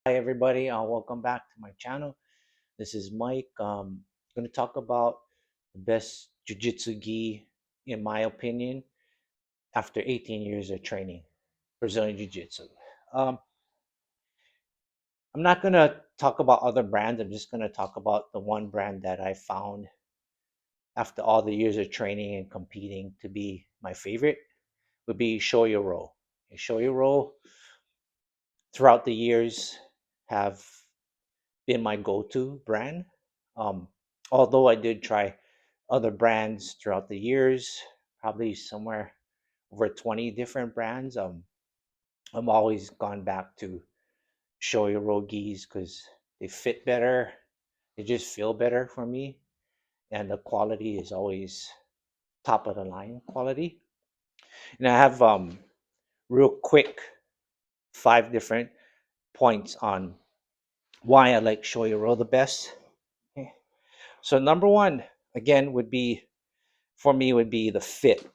Hi everybody, welcome back to my channel. This is Mike. Going to talk about the best jiu-jitsu gi, in my opinion, after 18 years of training Brazilian jiu-jitsu. Um, I'm not going to talk about other brands. I'm just going to talk about the one brand that I found after all the years of training and competing to be my favorite would be Shoyo. Shoyo throughout the years have been my go-to brand. Um, Although I did try other brands throughout the years, probably somewhere over 20 different brands. I'm always gone back to Shoyo gis because they fit better, they just feel better for me, and the quality is always top of the line quality. And I have real quick 5 different points on why I like Shoyo the best. Okay. So number one, again, would be for me would be the fit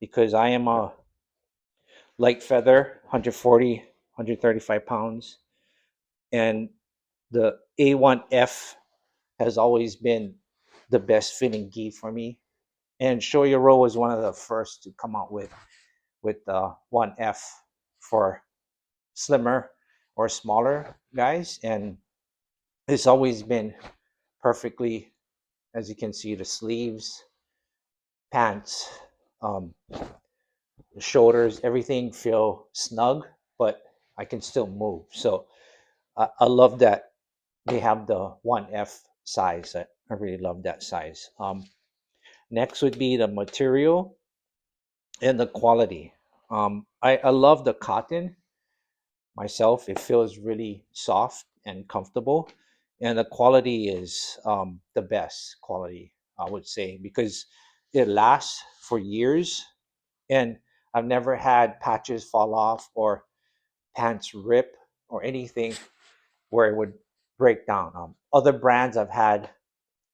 because I am a light feather, 140, 135 pounds, and the A1F has always been the best fitting gi for me. And Shoyo was one of the first to come out with the 1F for slimmer or smaller guys, and it's always been perfectly, as you can see, the sleeves, pants, um, the shoulders, everything feel snug, but I can still move. So I love that they have the 1F size. I really love that size. Next would be the material and the quality. I love the cotton myself. It feels really soft and comfortable. And the quality is the best quality, I would say, because it lasts for years. And I've never had patches fall off or pants rip or anything where it would break down. Other brands I've had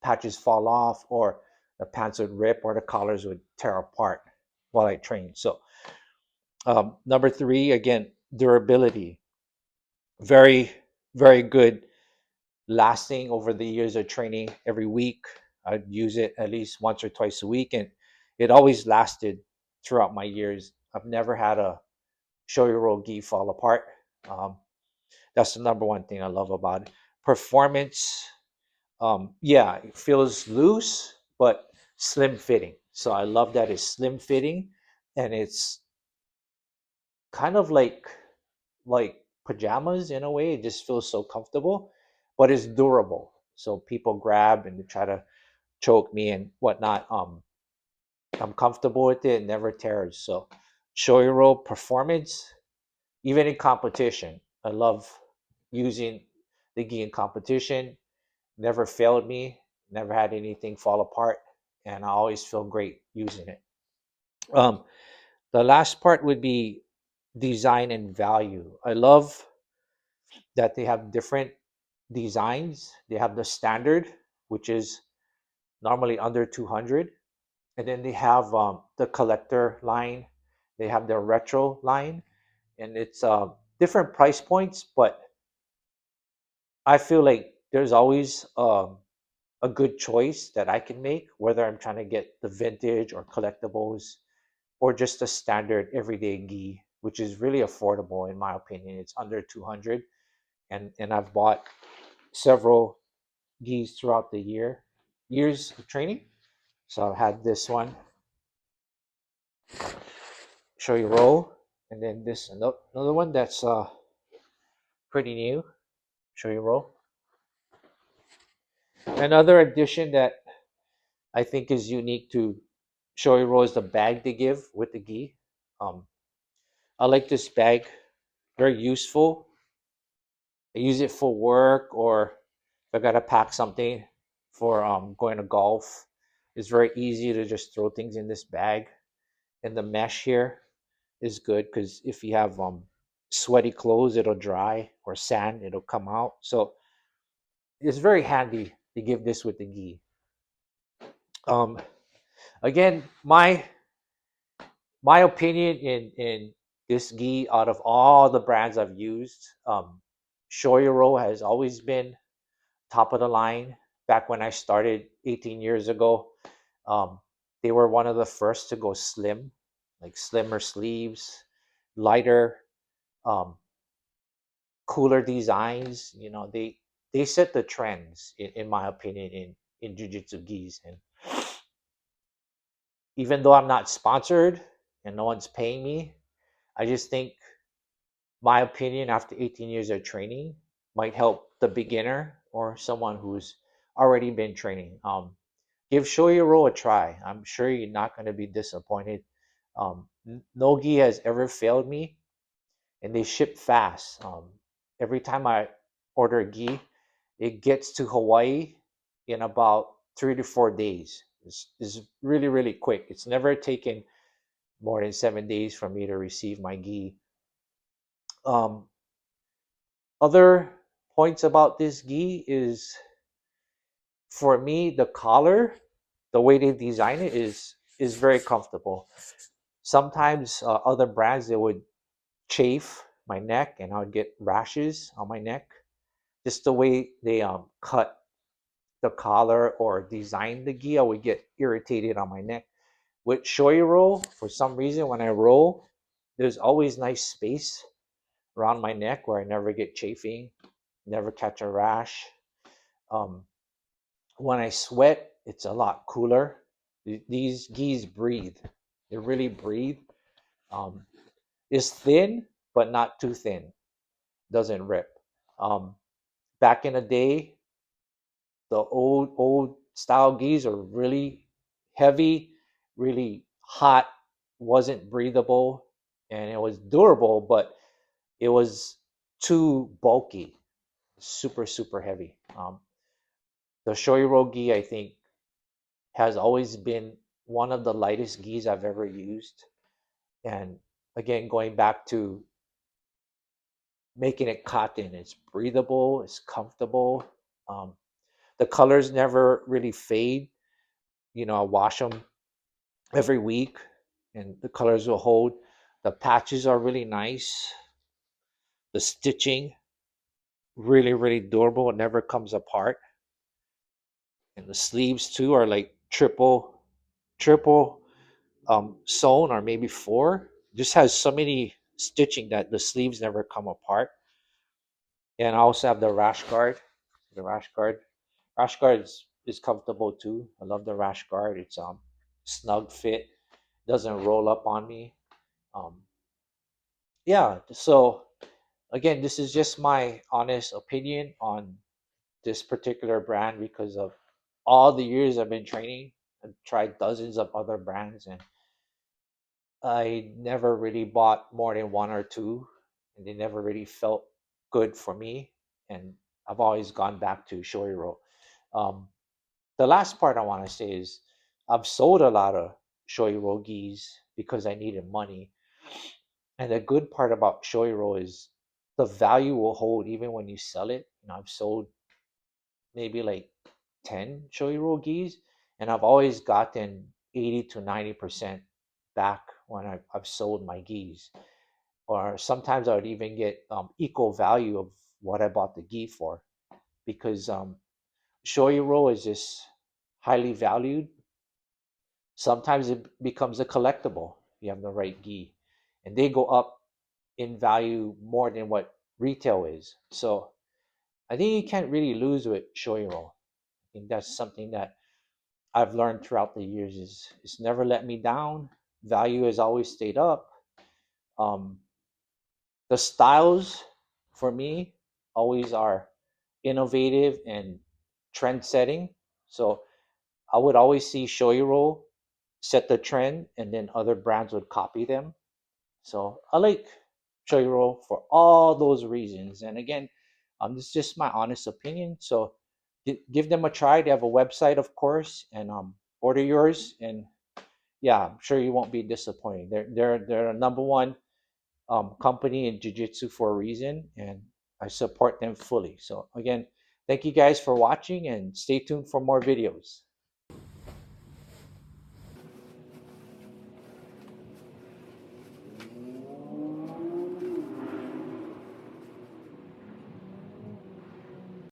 patches fall off or the pants would rip or the collars would tear apart while I train. So number three, again, durability. Very, very good lasting over the years of training every week. I'd use it at least once or twice a week, and it always lasted throughout my years. I've never had a shoyu gi fall apart. Um, that's the number one thing I love about it. Performance, yeah, it feels loose but slim fitting. So I love that it's slim fitting, and it's kind of like pajamas in a way. It just feels so comfortable, but it's durable. So people grab and they try to choke me and whatnot. I'm comfortable with it, it never tears. So shoyu performance, even in competition, I love using the gi in competition. Never failed me, never had anything fall apart, and I always feel great using it. Um, the last part would be design and value. I love that they have different designs. They have the standard, which is normally under 200, and then they have the collector line. They have the retro line, and it's different price points, but I feel like there's always a good choice that I can make, whether I'm trying to get the vintage or collectibles or just a standard everyday gi, which is really affordable in my opinion. It's under 200, and I've bought several gis throughout the years of training. So I've had this one, show you roll, and then this another one that's pretty new, show you roll. Another addition that I think is unique to show you roll is the bag they give with the gi. Um, I like this bag, very useful. I use it for work or if I gotta pack something for going to golf. It's very easy to just throw things in this bag. And the mesh here is good because if you have sweaty clothes, it'll dry, or sand, it'll come out. So it's very handy to give this with the gi. Um, Again, my opinion in this gi out of all the brands I've used, Shoyoro has always been top of the line. Back when I started 18 years ago, um, they were one of the first to go slim, like slimmer sleeves, lighter, um, cooler designs. They set the trends, in my opinion, in Jiu-Jitsu gis. And even though I'm not sponsored and no one's paying me, I just think my opinion after 18 years of training might help the beginner or someone who's already been training. Give Shoyoro a try. I'm sure you're not going to be disappointed. No gi has ever failed me, and they ship fast. Every time I order a gi, it gets to Hawaii in about 3 to 4 days. It's really, really quick. It's never taken more than 7 days for me to receive my gi. Um, Other points about this gi is, for me, the collar, the way they design it is very comfortable. Sometimes other brands, they would chafe my neck and I would get rashes on my neck. Just the way they cut the collar or design the gi, I would get irritated on my neck. With shoei roll, for some reason, when I roll, there's always nice space around my neck where I never get chafing, never catch a rash. Um, when I sweat, it's a lot cooler. These gis breathe. They really breathe. Um, it's thin, but not too thin. Doesn't rip. Um, Back in the day, the old style gis are really heavy, really hot, wasn't breathable, and it was durable, but it was too bulky, super heavy. The shoei gi, I think, has always been one of the lightest gis I've ever used. And again, going back to making it cotton, it's breathable, it's comfortable. Um, the colors never really fade. I wash them every week and the colors will hold. The patches are really nice. The stitching, really, really durable. It never comes apart. And the sleeves too are like triple sewn, or maybe four. Just has so many stitching that the sleeves never come apart. And I also have the rash guard. The rash guard is comfortable too. I love the rash guard. It's snug fit, doesn't roll up on me. Um, yeah. So again, this is just my honest opinion on this particular brand because of all the years I've been training. I've tried dozens of other brands, and I never really bought more than one or two, and they never really felt good for me. And I've always gone back to Shoiro. Um, the last part I want to say is I've sold a lot of Shoiro gis because I needed money. And the good part about Shoiro is the value will hold even when you sell it. I've sold maybe like 10 Shoiro gis, and I've always gotten 80 to 90% back when I've sold my gis. Or sometimes I would even get equal value of what I bought the gi for, because Shoiro is just highly valued. Sometimes it becomes a collectible. You have the right gi, and they go up in value more than what retail is. So I think you can't really lose with Shoiro. I think that's something that I've learned throughout the years is it's never let me down. Value has always stayed up. Um, the styles for me always are innovative and trend setting. So I would always see Shoiro set the trend and then other brands would copy them. So I like Shoiro for all those reasons. And again, this is just my honest opinion. So give them a try. They have a website, of course, and order yours. And yeah, I'm sure you won't be disappointed. They're a number one company in jiu-jitsu for a reason, and I support them fully. So again, thank you guys for watching, and stay tuned for more videos.